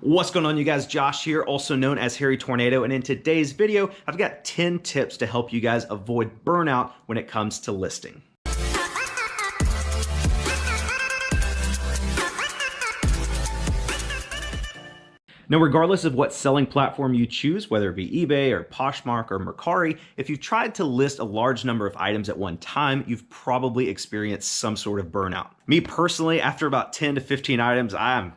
What's going on, you guys? Josh here, also known as Harry Tornado, and in today's video, I've got 10 tips to help you guys avoid burnout when it comes to listing. Now, regardless of what selling platform you choose, whether it be eBay or Poshmark or Mercari, if you've tried to list a large number of items at one time, you've probably experienced some sort of burnout. Me personally, after about 10 to 15 items, I'm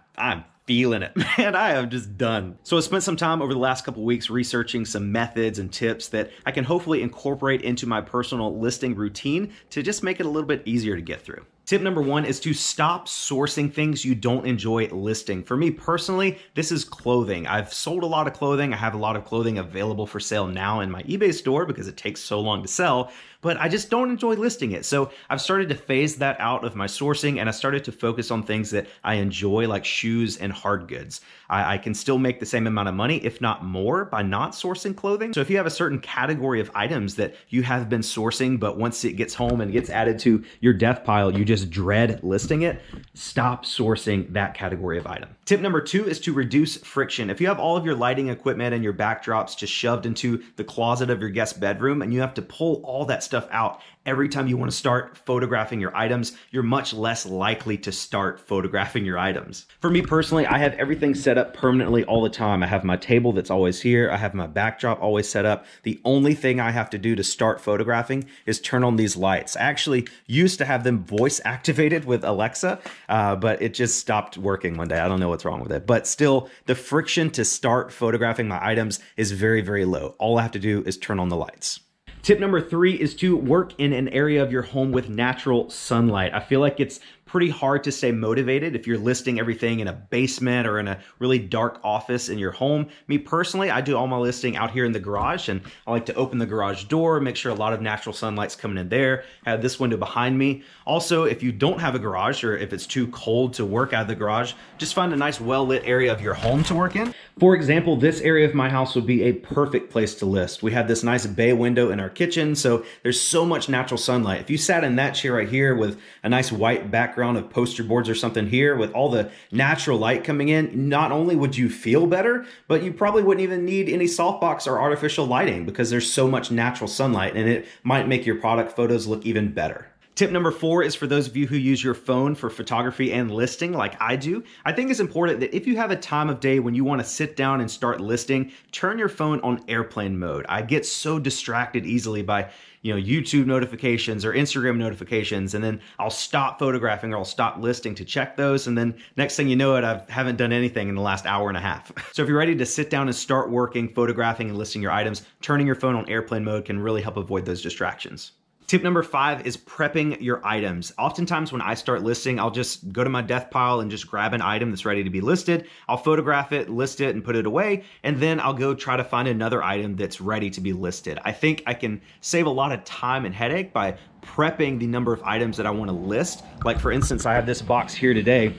feeling it, man. I am just done. So I spent some time over the last couple weeks researching some methods and tips that I can hopefully incorporate into my personal listing routine to just make it a little bit easier to get through. Tip number one is to stop sourcing things you don't enjoy listing. For me personally, this is clothing. I've sold a lot of clothing. I have a lot of clothing available for sale now in my eBay store because it takes so long to sell, but I just don't enjoy listing it. So I've started to phase that out of my sourcing, and I started to focus on things that I enjoy, like shoes and hard goods. I can still make the same amount of money, if not more, by not sourcing clothing. So if you have a certain category of items that you have been sourcing, but once it gets home and gets added to your death pile, you just dread listing it, stop sourcing that category of item. Tip number two is to reduce friction. If you have all of your lighting equipment and your backdrops just shoved into the closet of your guest bedroom and you have to pull all that stuff out every time you want to start photographing your items, you're much less likely to start photographing your items. For me personally, I have everything set up permanently all the time. I have my table that's always here. I have my backdrop always set up. The only thing I have to do to start photographing is turn on these lights. I actually used to have them voice activated with Alexa, but it just stopped working one day. I don't know what's wrong with it, but still the friction to start photographing my items is very, very low. All I have to do is turn on the lights. Tip number three is to work in an area of your home with natural sunlight. I feel like it's pretty hard to stay motivated if you're listing everything in a basement or in a really dark office in your home. Me personally, I do all my listing out here in the garage, and I like to open the garage door, make sure a lot of natural sunlight's coming in there. I have this window behind me. Also, if you don't have a garage or if it's too cold to work out of the garage, just find a nice well-lit area of your home to work in. For example, this area of my house would be a perfect place to list. We have this nice bay window in our kitchen, so there's so much natural sunlight. If you sat in that chair right here with a nice white background of poster boards or something here with all the natural light coming in, not only would you feel better, but you probably wouldn't even need any softbox or artificial lighting because there's so much natural sunlight, and it might make your product photos look even better. Tip number four is for those of you who use your phone for photography and listing like I do. I think it's important that if you have a time of day when you want to sit down and start listing, turn your phone on airplane mode. I get so distracted easily by YouTube notifications or Instagram notifications, and then I'll stop photographing or I'll stop listing to check those, and then next thing you know it, I haven't done anything in the last hour and a half. So if you're ready to sit down and start working, photographing and listing your items, turning your phone on airplane mode can really help avoid those distractions. Tip number five is prepping your items. Oftentimes when I start listing, I'll just go to my death pile and just grab an item that's ready to be listed. I'll photograph it, list it, and put it away, and then I'll go try to find another item that's ready to be listed. I think I can save a lot of time and headache by prepping the number of items that I want to list. Like for instance, I have this box here today.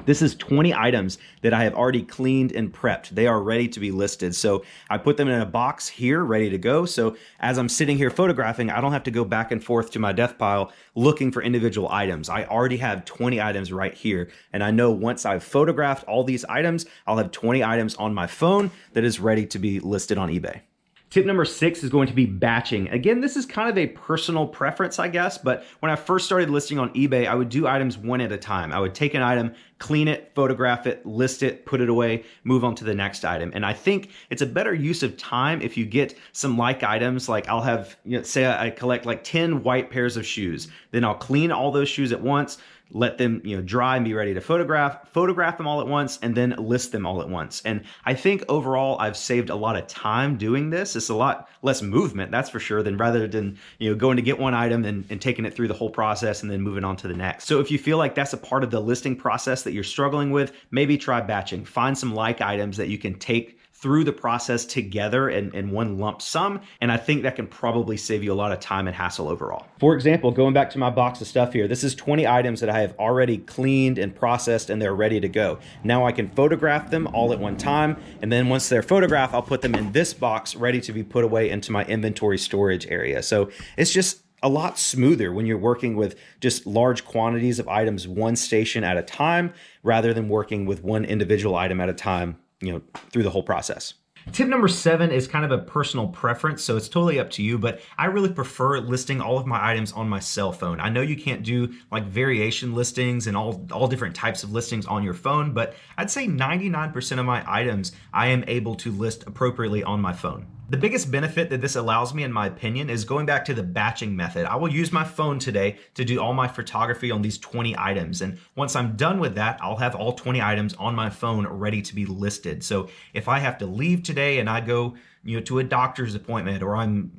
This is 20 items that I have already cleaned and prepped. They are ready to be listed. So I put them in a box here, ready to go. So as I'm sitting here photographing, I don't have to go back and forth to my death pile looking for individual items. I already have 20 items right here. And I know once I've photographed all these items, I'll have 20 items on my phone that is ready to be listed on eBay. Tip number six is going to be batching. Again, this is kind of a personal preference, I guess, but when I first started listing on eBay, I would do items one at a time. I would take an item, clean it, photograph it, list it, put it away, move on to the next item. And I think it's a better use of time if you get some like items. Like I'll have, say I collect like 10 white pairs of shoes. Then I'll clean all those shoes at once, let them dry and be ready to photograph them all at once, and then list them all at once. And I think overall I've saved a lot of time doing this. It's a lot less movement, that's for sure, than rather than going to get one item and taking it through the whole process and then moving on to the next. So if you feel like that's a part of the listing process that you're struggling with, maybe try batching. Find some like items that you can take through the process together in one lump sum. And I think that can probably save you a lot of time and hassle overall. For example, going back to my box of stuff here, this is 20 items that I have already cleaned and processed and they're ready to go. Now I can photograph them all at one time. And then once they're photographed, I'll put them in this box ready to be put away into my inventory storage area. So it's just a lot smoother when you're working with just large quantities of items, one station at a time, rather than working with one individual item at a time, through the whole process. Tip number 7 is kind of a personal preference, so it's totally up to you, but I really prefer listing all of my items on my cell phone. I know you can't do like variation listings and all different types of listings on your phone, but I'd say 99% of my items I am able to list appropriately on my phone. The biggest benefit that this allows me, in my opinion, is going back to the batching method. I will use my phone today to do all my photography on these 20 items. And once I'm done with that, I'll have all 20 items on my phone ready to be listed. So if I have to leave today and I go, to a doctor's appointment, or I'm,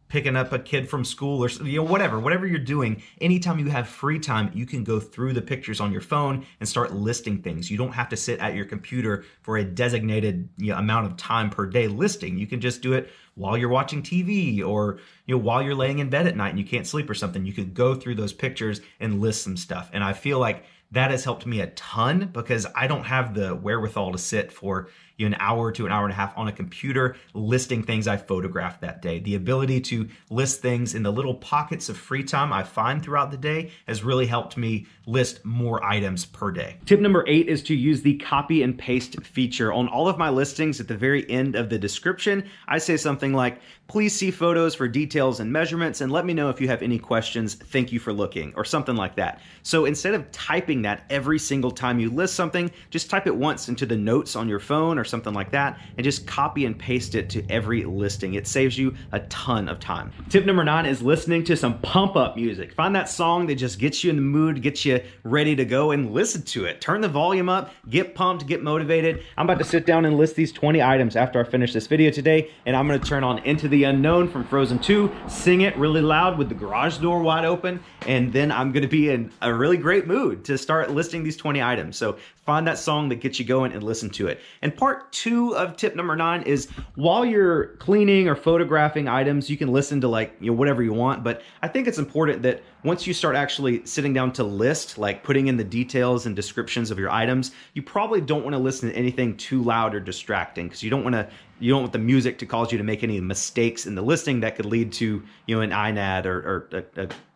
picking up a kid from school, or whatever you're doing, anytime you have free time, you can go through the pictures on your phone and start listing things. You don't have to sit at your computer for a designated amount of time per day listing. You can just do it while you're watching TV, or while you're laying in bed at night and you can't sleep or something. You could go through those pictures and list some stuff. And I feel like that has helped me a ton, because I don't have the wherewithal to sit for an hour to an hour and a half on a computer listing things I photographed that day. The ability to list things in the little pockets of free time I find throughout the day has really helped me list more items per day. Tip number 8 is to use the copy and paste feature. On all of my listings, at the very end of the description, I say something like, please see photos for details and measurements, and let me know if you have any questions. Thank you for looking, or something like that. So instead of typing that every single time you list something, just type it once into the notes on your phone or something like that, and just copy and paste it to every listing. It saves you a ton of time. Tip number 9 is listening to some pump up music. Find that song that just gets you in the mood, gets you ready to go, and listen to it. Turn the volume up, get pumped, get motivated. I'm about to sit down and list these 20 items after I finish this video today, and I'm gonna turn on Into the Unknown from Frozen 2, sing it really loud with the garage door wide open, and then I'm gonna be in a really great mood to start listing these 20 items. So find that song that gets you going and listen to it. And part 2 of tip number 9 is, while you're cleaning or photographing items, you can listen to whatever you want, but I think it's important that once you start actually sitting down to list, like putting in the details and descriptions of your items, you probably don't want to listen to anything too loud or distracting, because you don't want the music to cause you to make any mistakes in the listing that could lead to an INAD or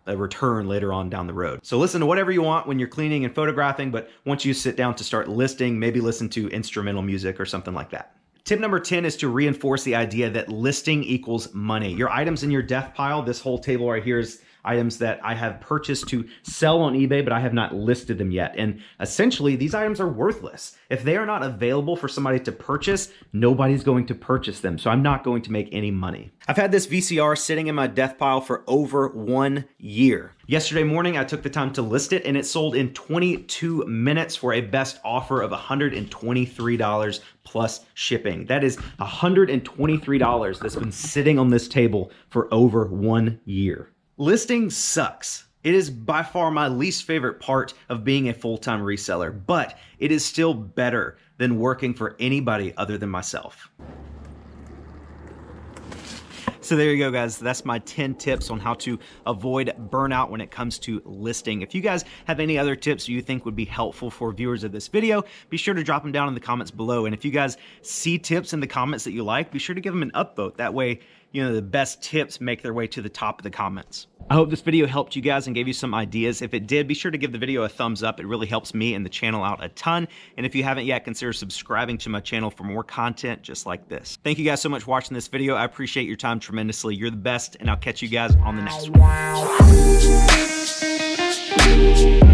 a return later on down the road. So listen to whatever you want when you're cleaning and photographing, but once you sit down to start listing, maybe listen to instrumental music or something like that. Tip number 10 is to reinforce the idea that listing equals money. Your items in your death pile, this whole table right here, is items that I have purchased to sell on eBay, but I have not listed them yet. And essentially, these items are worthless. If they are not available for somebody to purchase, nobody's going to purchase them. So I'm not going to make any money. I've had this VCR sitting in my death pile for over 1 year. Yesterday morning, I took the time to list it, and it sold in 22 minutes for a best offer of $123 plus shipping. That is $123 that's been sitting on this table for over 1 year. Listing sucks. It is by far my least favorite part of being a full-time reseller, but it is still better than working for anybody other than myself. So there you go, guys. That's my 10 tips on how to avoid burnout when it comes to listing. If you guys have any other tips you think would be helpful for viewers of this video, be sure to drop them down in the comments below. And if you guys see tips in the comments that you like, be sure to give them an upvote. That way, the best tips make their way to the top of the comments. I hope this video helped you guys and gave you some ideas. If it did, be sure to give the video a thumbs up. It really helps me and the channel out a ton. And if you haven't yet, consider subscribing to my channel for more content just like this. Thank you guys so much for watching this video. I appreciate your time tremendously. You're the best, and I'll catch you guys on the next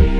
one.